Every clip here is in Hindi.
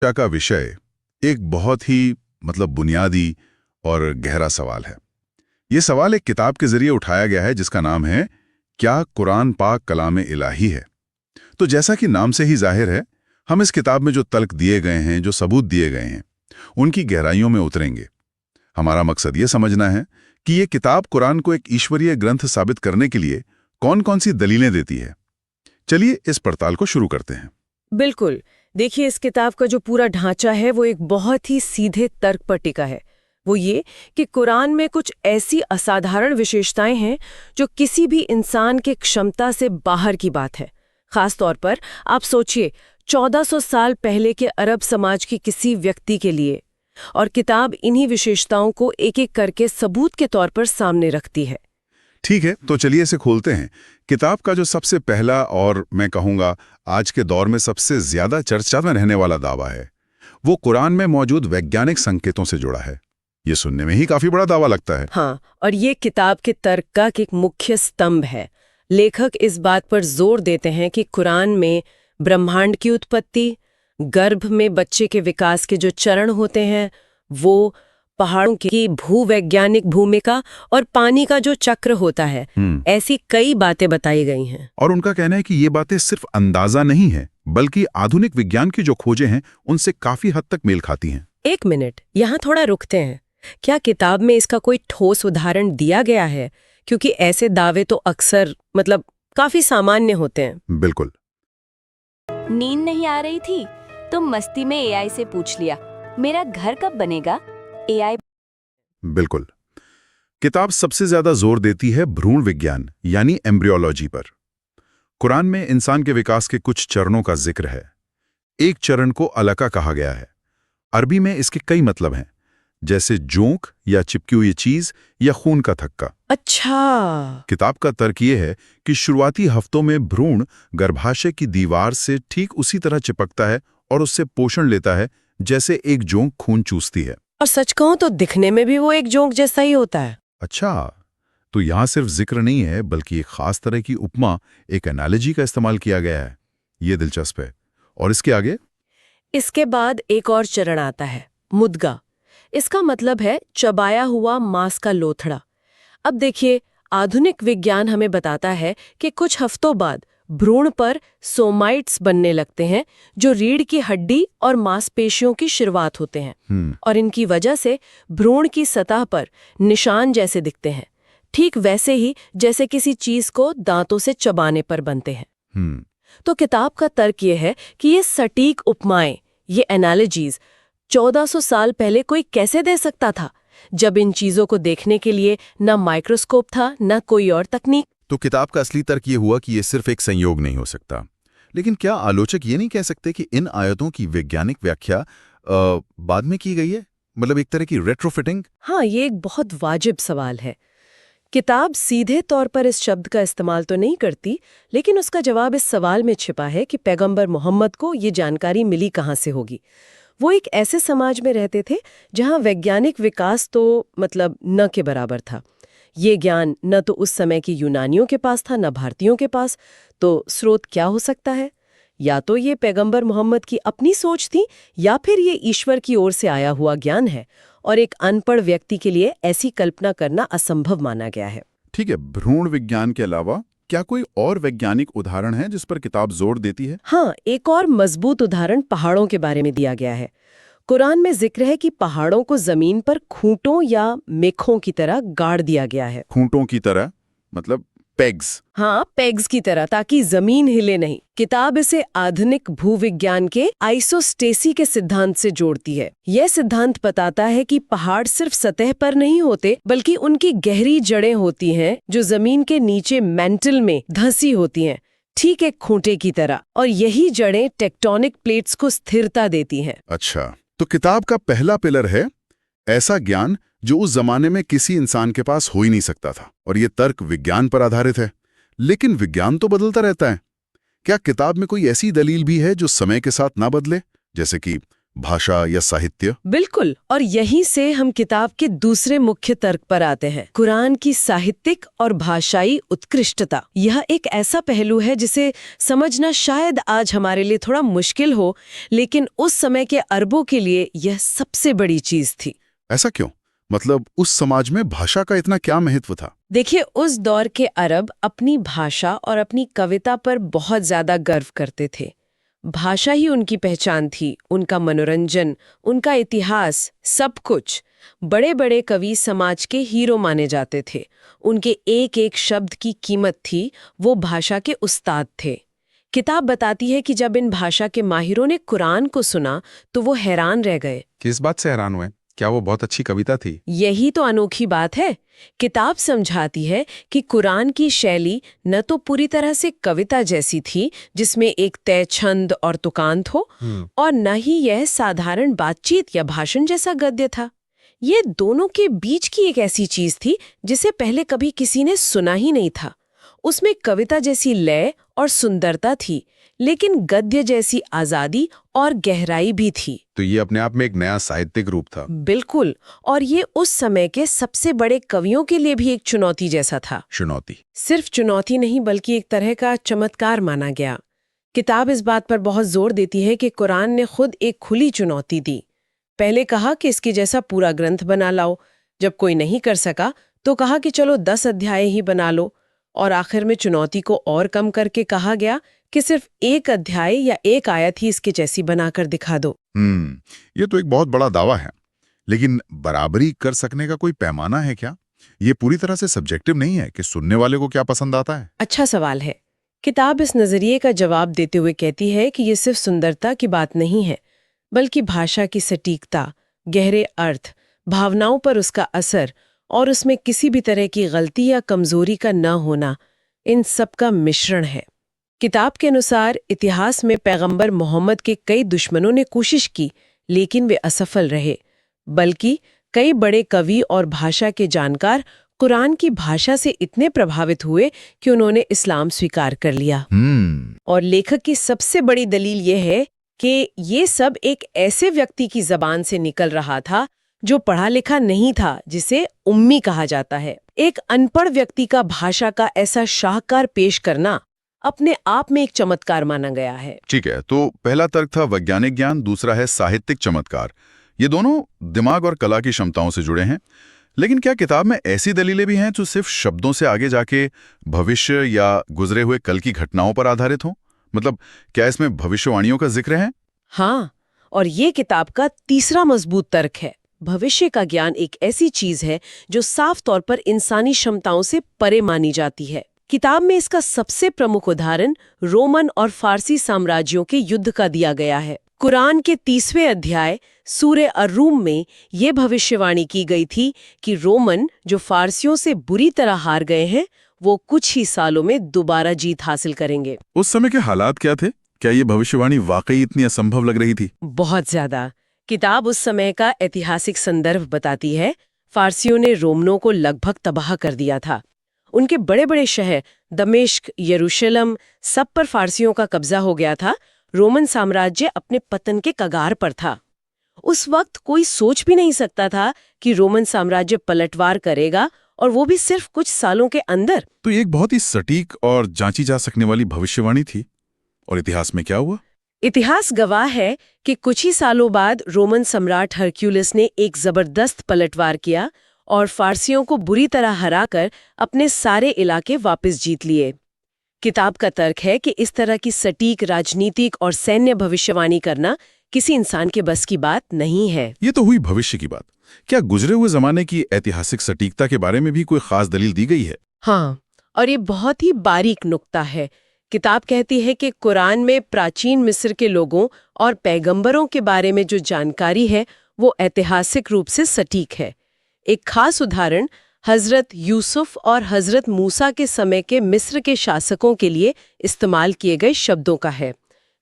शिक्षा का विषय एक बहुत ही बुनियादी और गहरा सवाल है। ये सवाल एक किताब के जरिए उठाया गया है जिसका नाम है क्या कुरान पाक कलाम इलाही है। तो जैसा कि नाम से ही जाहिर है, हम इस किताब में जो तल्क दिए गए हैं, जो सबूत दिए गए हैं, उनकी गहराइयों में उतरेंगे। हमारा मकसद ये समझना है कि ये किताब कुरान को एक ईश्वरीय ग्रंथ साबित करने के लिए कौन कौन सी दलीलें देती है। चलिए इस पड़ताल को शुरू करते हैं। बिल्कुल। देखिए, इस किताब का जो पूरा ढांचा है वो एक बहुत ही सीधे तर्क पर टिका है। वो ये कि कुरान में कुछ ऐसी असाधारण विशेषताएं हैं जो किसी भी इंसान के क्षमता से बाहर की बात है। खास तौर पर आप सोचिए 1400 साल पहले के अरब समाज के किसी व्यक्ति के लिए, और किताब इन्हीं विशेषताओं को एक एक करके सबूत के तौर पर सामने रखती है। ठीक है, तो चलिए इसे खोलते हैं। किताब का जो सबसे पहला और मैं कहूँगा आज के दौर में सबसे ज्यादा चर्चा में रहने वाला दावा है, वो कुरान में मौजूद वैज्ञानिक संकेतों से जुड़ा है। ये सुनने में ही काफी बड़ा दावा लगता है। हाँ, और ये किताब के तर्क का एक मुख्य स्तंभ है। लेखक इस बात पर जोर देते हैं कि कुरान में ब्रह्मांड की उत्पत्ति, गर्भ में बच्चे के विकास के जो चरण होते हैं वो, पहाड़ों की भूवैज्ञानिक भूमिका और पानी का जो चक्र होता है, ऐसी कई बातें बताई गई हैं। और उनका कहना है कि ये बातें सिर्फ अंदाजा नहीं है, बल्कि आधुनिक विज्ञान की जो खोजें हैं उनसे काफी हद तक मेल खाती हैं। एक मिनट, यहाँ थोड़ा रुकते हैं। क्या किताब में इसका कोई ठोस उदाहरण दिया गया है? क्योंकि ऐसे दावे तो अक्सर काफी सामान्य होते हैं। बिल्कुल। नींद नहीं आ रही थी तो मस्ती में एआई से पूछ लिया, मेरा घर कब बनेगा? एआई। बिल्कुल। किताब सबसे ज्यादा जोर देती है भ्रूण विज्ञान यानी एम्ब्रियोलॉजी पर। कुरान में इंसान के विकास के कुछ चरणों का जिक्र है। एक चरण को अलका कहा गया है। अरबी में इसके कई मतलब हैं, जैसे जोंक या चिपकी हुई चीज या खून का थक्का। अच्छा। किताब का तर्क ये है कि शुरुआती हफ्तों में भ्रूण गर्भाशय की दीवार से ठीक उसी तरह चिपकता है और उससे पोषण लेता है जैसे एक जोंक खून चूसती है। और सच कहूं तो दिखने में भी वो एक जोंक जैसा ही होता है। अच्छा, तो यहाँ सिर्फ जिक्र नहीं है बल्कि एक खास तरह की उपमा, एक एनालॉजी का इस्तेमाल किया गया है। ये दिलचस्प है। और इसके आगे? इसके बाद एक और चरण आता है, मुद्गा। इसका मतलब है चबाया हुआ मांस का लोथड़ा। अब देखिए, आधुनिक विज्ञान हमें बताता है कि कुछ हफ्तों बाद भ्रूण पर सोमाइट्स बनने लगते हैं, जो रीढ़ की हड्डी और मांसपेशियों की शुरुआत होते हैं। और इनकी वजह से भ्रूण की सतह पर निशान जैसे दिखते हैं, ठीक वैसे ही जैसे किसी चीज को दांतों से चबाने पर बनते हैं। तो किताब का तर्क ये है कि ये सटीक उपमाएं, ये एनालॉजीज 1400 साल पहले कोई कैसे दे सकता था, जब इन चीजों को देखने के लिए न माइक्रोस्कोप था न कोई और तकनीक। तो किताब का असली तर्क ये हुआ कि ये सिर्फ एक संयोग नहीं हो सकता। लेकिन क्या आलोचक ये नहीं कह सकते कि इन आयतों की वैज्ञानिक व्याख्या बाद में की गई है, एक तरह की रेट्रोफिटिंग? हाँ, ये एक बहुत वाजिब सवाल है। किताब सीधे तौर पर इस शब्द का इस्तेमाल तो नहीं करती, लेकिन उसका जवाब इस सवाल में छिपा है कि पैगंबर मोहम्मद को ये जानकारी मिली कहाँ से होगी। वो एक ऐसे समाज में रहते थे जहाँ वैज्ञानिक विकास तो न के बराबर था। ये ज्ञान न तो उस समय की यूनानियों के पास था, न भारतीयों के पास। तो स्रोत क्या हो सकता है? या तो ये पैगंबर मोहम्मद की अपनी सोच थी, या फिर ये ईश्वर की ओर से आया हुआ ज्ञान है और एक अनपढ़ व्यक्ति के लिए ऐसी कल्पना करना असंभव माना गया है। ठीक है, भ्रूण विज्ञान के अलावा क्या कोई और वैज्ञानिक उदाहरण है जिस पर किताब जोर देती है? हाँ, एक और मजबूत उदाहरण पहाड़ों के बारे में दिया गया है। कुरान में जिक्र है कि पहाड़ों को जमीन पर खूंटों या मेखों की तरह गाड़ दिया गया है। खूंटों की तरह मतलब पेग्स? हाँ, पेग्स की तरह, ताकि जमीन हिले नहीं। किताब इसे आधुनिक भूविज्ञान के आइसोस्टेसी के सिद्धांत से जोड़ती है। यह सिद्धांत बताता है कि पहाड़ सिर्फ सतह पर नहीं होते, बल्कि उनकी गहरी जड़ें होती हैं जो जमीन के नीचे मेंटल में धंसी होती हैं, ठीक एक खूंटे की तरह। और यही जड़ें टेक्टोनिक प्लेट्स को स्थिरता देती हैं। अच्छा, तो किताब का पहला पिलर है ऐसा ज्ञान जो उस जमाने में किसी इंसान के पास हो ही नहीं सकता था, और ये तर्क विज्ञान पर आधारित है। लेकिन विज्ञान तो बदलता रहता है। क्या किताब में कोई ऐसी दलील भी है जो समय के साथ ना बदले, जैसे कि भाषा या साहित्य? बिल्कुल, और यहीं से हम किताब के दूसरे मुख्य तर्क पर आते हैं, कुरान की साहित्यिक और भाषाई उत्कृष्टता। यह एक ऐसा पहलू है जिसे समझना शायद आज हमारे लिए थोड़ा मुश्किल हो, लेकिन उस समय के अरबों के लिए यह सबसे बड़ी चीज थी। ऐसा क्यों? मतलब उस समाज में भाषा का इतना क्या महत्व था? देखिए, उस दौर के अरब अपनी भाषा और अपनी कविता पर बहुत ज्यादा गर्व करते थे। भाषा ही उनकी पहचान थी, उनका मनोरंजन, उनका इतिहास, सब कुछ। बड़े बड़े कवि समाज के हीरो माने जाते थे। उनके एक एक शब्द की कीमत थी, वो भाषा के उस्ताद थे। किताब बताती है कि जब इन भाषा के माहिरों ने कुरान को सुना तो वो हैरान रह गए। किस बात से हैरान हुए? क्या वो बहुत अच्छी कविता थी? यही तो अनोखी बात है। किताब समझाती है कि कुरान की शैली न तो पूरी तरह से कविता जैसी थी, जिसमें एक तय छंद और तुकांत हो, और न ही यह साधारण बातचीत या भाषण जैसा गद्य था। ये दोनों के बीच की एक ऐसी चीज थी जिसे पहले कभी किसी ने सुना ही नहीं था। उसमें कविता जैसी लय और सुंदरता थी, लेकिन गद्य जैसी आजादी और गहराई भी थी। तो ये अपने आप में एक नया साहित्यिक रूप था। बिल्कुल, और ये उस समय के सबसे बड़े कवियों के लिए भी एक चुनौती जैसा था। चुनौती? सिर्फ चुनौती नहीं, बल्कि एक तरह का चमत्कार माना गया। किताब इस बात पर बहुत जोर देती है कि कुरान ने खुद एक खुली चुनौती दी। पहले कहा कि इसके जैसा पूरा ग्रंथ बना लाओ। जब कोई नहीं कर सका तो कहा कि चलो 10 अध्याय ही बना लो, और आखिर में चुनौती को और कम करके कहा गया कि सिर्फ एक अध्याय या एक आयत ही इसके जैसी बनाकर दिखा दो। ये तो एक बहुत बड़ा दावा है, लेकिन बराबरी कर सकने का कोई पैमाना है क्या? ये पूरी तरह से सब्जेक्टिव नहीं है कि सुनने वाले को क्या पसंद आता है? अच्छा सवाल है। किताब इस नजरिए का जवाब देते हुए कहती है कि ये सिर्फ सुंदरता की बात नहीं है, बल्कि भाषा की सटीकता, गहरे अर्थ, भावनाओं पर उसका असर और उसमें किसी भी तरह की गलती या कमजोरी का न होना, इन सब का मिश्रण है। किताब के अनुसार इतिहास में पैगंबर मोहम्मद के कई दुश्मनों ने कोशिश की, लेकिन वे असफल रहे। बल्कि कई बड़े कवि और भाषा के जानकार कुरान की भाषा से इतने प्रभावित हुए कि उन्होंने इस्लाम स्वीकार कर लिया। और लेखक की सबसे बड़ी दलील यह है कि ये सब एक ऐसे व्यक्ति की जबान से निकल रहा था जो पढ़ा लिखा नहीं था, जिसे उम्मी कहा जाता है। एक अनपढ़ व्यक्ति का भाषा का ऐसा शाहकार पेश करना अपने आप में एक चमत्कार माना गया है। ठीक है, तो पहला तर्क था वैज्ञानिक ज्ञान, दूसरा है साहित्यिक चमत्कार। ये दोनों दिमाग और कला की क्षमताओं से जुड़े हैं। लेकिन क्या किताब में ऐसी दलीलें भी हैं जो सिर्फ शब्दों से आगे जाके भविष्य या गुजरे हुए कल की घटनाओं पर आधारित हों? मतलब क्या इसमें भविष्यवाणियों का जिक्र है? हाँ, और ये किताब का तीसरा मजबूत तर्क है। भविष्य का ज्ञान एक ऐसी चीज है जो साफ तौर पर इंसानी क्षमताओं से परे मानी जाती है। किताब में इसका सबसे प्रमुख उदाहरण रोमन और फारसी साम्राज्यों के युद्ध का दिया गया है। कुरान के 30वें अध्याय सूरे अर्रूम में ये भविष्यवाणी की गई थी कि रोमन, जो फारसियों से बुरी तरह हार गए हैं, वो कुछ ही सालों में दोबारा जीत हासिल करेंगे। उस समय के हालात क्या थे? क्या ये भविष्यवाणी वाकई इतनी असंभव लग रही थी? बहुत ज्यादा। किताब उस समय का ऐतिहासिक संदर्भ बताती है। फारसियों ने रोमनों को लगभग तबाह कर दिया था। उनके बड़े बड़े शहर दमिश्क, यरूशलेम, सब पर फारसियों का कब्जा हो गया था। रोमन साम्राज्य अपने पतन के कगार पर था। उस वक्त कोई सोच भी नहीं सकता था कि रोमन साम्राज्य पलटवार करेगा, और वो भी सिर्फ कुछ सालों के अंदर। तो ये एक बहुत ही सटीक और जांची जा सकने वाली भविष्यवाणी थी। और इतिहास में क्या हुआ? इतिहास गवाह है कि कुछ ही सालों बाद रोमन सम्राट हरक्यूलिस ने एक जबरदस्त पलटवार किया और फारसियों को बुरी तरह हराकर अपने सारे इलाके वापस जीत लिए। किताब का तर्क है कि इस तरह की सटीक राजनीतिक और सैन्य भविष्यवाणी करना किसी इंसान के बस की बात नहीं है। ये तो हुई भविष्य की बात। क्या गुजरे हुए जमाने की ऐतिहासिक सटीकता के बारे में भी कोई खास दलील दी गई है? हाँ, और ये बहुत ही बारीक नुक्ता है। किताब कहती है कि कुरान में प्राचीन मिस्र के लोगों और पैगंबरों के बारे में जो जानकारी है वो ऐतिहासिक रूप से सटीक है। एक खास उदाहरण हजरत यूसुफ और हजरत मूसा के समय के मिस्र के शासकों के लिए इस्तेमाल किए गए शब्दों का है।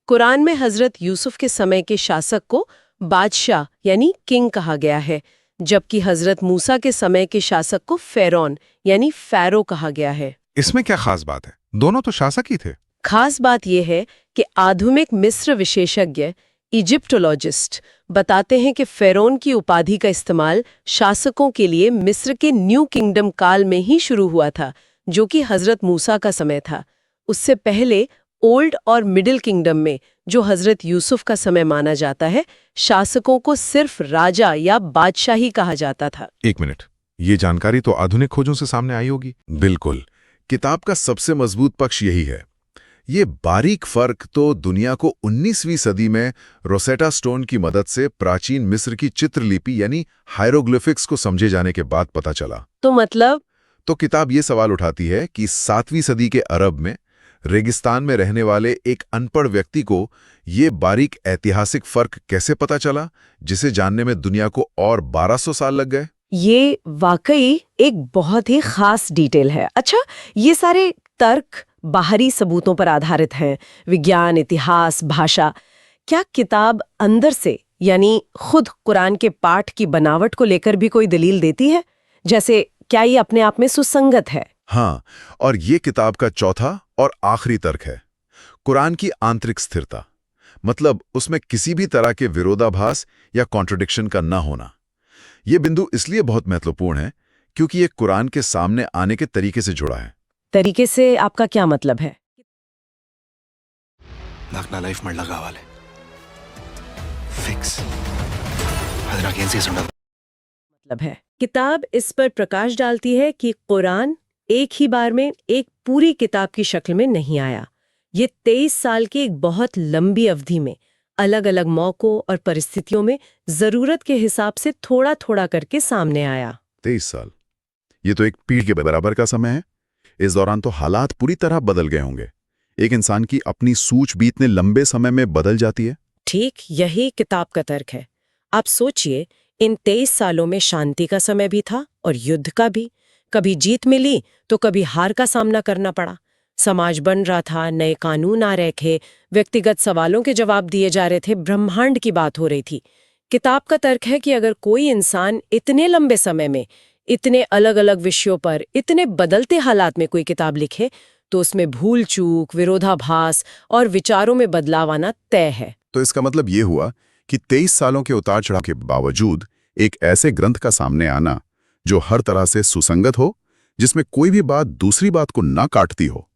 कुरान में हजरत यूसुफ के समय के शासक को बादशाह यानी किंग कहा गया है, जबकि हजरत मूसा के समय के शासक को फेरौन यानी फैरो कहा गया है। इसमें क्या खास बात है? दोनों तो शासक ही थे। खास बात यह है कि आधुनिक मिस्र विशेषज्ञ इजिप्टोलॉजिस्ट बताते हैं कि फेरोन की उपाधि का इस्तेमाल शासकों के लिए मिस्र के न्यू किंगडम काल में ही शुरू हुआ था, जो कि हजरत मूसा का समय था। उससे पहले ओल्ड और मिडिल किंगडम में, जो हजरत यूसुफ का समय माना जाता है, शासकों को सिर्फ राजा या बादशाही कहा जाता था। एक मिनट, ये जानकारी तो आधुनिक खोजों से सामने आई होगी। बिल्कुल। किताब का सबसे मजबूत पक्ष यही है। ये बारीक फर्क तो दुनिया को 19वीं सदी में रोसेटा स्टोन की मदद से प्राचीन मिस्र की चित्रलिपि यानी हायरोग्लिफिक्स को समझे जाने के बाद पता चला। तो मतलब तो किताब ये सवाल उठाती है कि 7वीं सदी के अरब में रेगिस्तान में रहने वाले एक अनपढ़ व्यक्ति को ये बारीक ऐतिहासिक फर्क कैसे पता चला, जिसे जानने में दुनिया को और 1200 साल लग गए। ये वाकई एक बहुत ही खास डिटेल है। अच्छा, ये सारे तर्क बाहरी सबूतों पर आधारित हैं, विज्ञान, इतिहास, भाषा। क्या किताब अंदर से, यानी खुद कुरान के पाठ की बनावट को लेकर भी कोई दलील देती है? जैसे क्या ये अपने आप में सुसंगत है? हाँ, और ये किताब का चौथा और आखिरी तर्क है कुरान की आंतरिक स्थिरता, मतलब उसमें किसी भी तरह के विरोधाभास या कॉन्ट्रडिक्शन का न होना। ये बिंदु इसलिए बहुत महत्वपूर्ण है क्योंकि ये कुरान के सामने आने के तरीके से जुड़ा है। तरीके से आपका क्या मतलब है? నాకు నా లైఫ్ మళ్ళా కావాలి ఫిక్స్ అది నాకేం చేసి ఉండదు मतलब है किताब इस पर प्रकाश डालती है कि कुरान एक ही बार में एक पूरी किताब की शक्ल में नहीं आया। ये 23 साल की एक बहुत लंबी अवधि में अलग अलग मौकों और परिस्थितियों में जरूरत के हिसाब से थोड़ा थोड़ा करके सामने आया। 23 साल, ये तो एक पीढ़ी के बराबर का समय है। इस दौरान तो हालात पूरी तरह बदल गए होंगे। एक इंसान की अपनी सूझबूझ ने लंबे समय में बदल जाती है। ठीक यही किताब का तर्क है। आप सोचिए, इन 23 सालों में शांति का समय भी था और युद्ध का भी। कभी जीत मिली तो कभी हार का सामना करना पड़ा। समाज बन रहा था, नए कानून आ रहे थे, व्यक्तिगत सवालों के जवाब दिए जा रहे थे, ब्रह्मांड की बात हो रही थी। किताब का तर्क है कि अगर कोई इंसान इतने लंबे समय में इतने अलग अलग विषयों पर इतने बदलते हालात में कोई किताब लिखे तो उसमें भूल चूक, विरोधाभास और विचारों में बदलाव आना तय है। तो इसका मतलब ये हुआ कि 23 सालों के उतार चढ़ाव के बावजूद एक ऐसे ग्रंथ का सामने आना जो हर तरह से सुसंगत हो, जिसमें कोई भी बात दूसरी बात को ना काटती हो,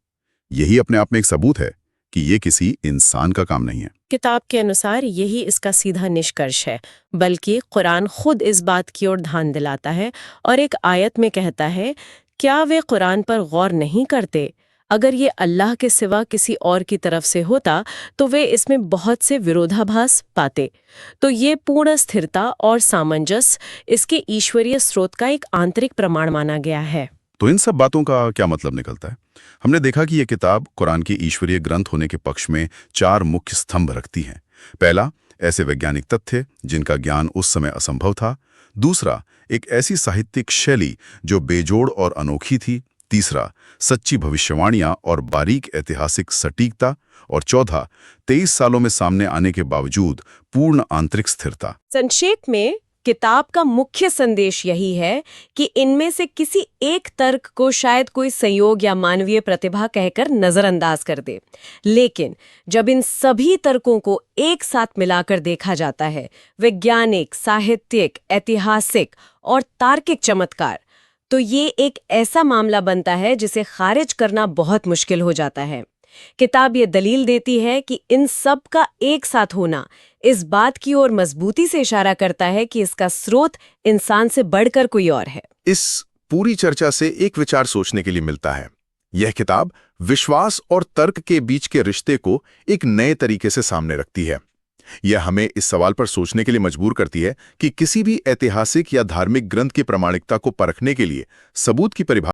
यही अपने आप में एक सबूत है कि ये किसी इंसान का काम नहीं है। किताब के अनुसार यही इसका सीधा निष्कर्ष है, बल्कि कुरान खुद इस बात की ओर ध्यान दिलाता है और एक आयत में कहता है, क्या वे कुरान पर गौर नहीं करते? अगर ये अल्लाह के सिवा किसी और की तरफ से होता तो वे इसमें बहुत से विरोधाभास पाते। तो ये पूर्ण स्थिरता और सामंजस्य इसके ईश्वरीय स्रोत का एक आंतरिक प्रमाण माना गया है। तो इन सब बातों का क्या मतलब निकलता है? हमने देखा कि यह किताब कुरान के ईश्वरीय ग्रंथ होने के पक्ष में 4 मुख्य स्तंभ रखती है। पहला, ऐसे वैज्ञानिक तथ्य जिनका ज्ञान उस समय असंभव था। दूसरा, एक ऐसी साहित्यिक शैली जो बेजोड़ और अनोखी थी। तीसरा, सच्ची भविष्यवाणियां और बारीक ऐतिहासिक सटीकता। और चौथा, 23 सालों में सामने आने के बावजूद पूर्ण आंतरिक स्थिरता। संक्षेप में किताब का मुख्य संदेश यही है कि इनमें से किसी एक तर्क को शायद कोई संयोग या मानवीय प्रतिभा कहकर नजरअंदाज कर दे, लेकिन जब इन सभी तर्कों को एक साथ मिलाकर देखा जाता है, वैज्ञानिक, साहित्यिक, ऐतिहासिक और तार्किक चमत्कार, तो ये एक ऐसा मामला बनता है जिसे खारिज करना बहुत मुश्किल हो जाता है। किताब ये दलील देती है कि इन सब का एक साथ होना इस बात की ओर मजबूती से इशारा करता है कि इसका स्रोत इंसान से बढ़कर कोई और है। इस पूरी चर्चा से एक विचार सोचने के लिए मिलता है। यह किताब विश्वास और तर्क के बीच के रिश्ते को एक नए तरीके से सामने रखती है। यह हमें इस सवाल पर सोचने के लिए मजबूर करती है कि किसी भी ऐतिहासिक या धार्मिक ग्रंथ की प्रामाणिकता को परखने के लिए सबूत की परिभाषा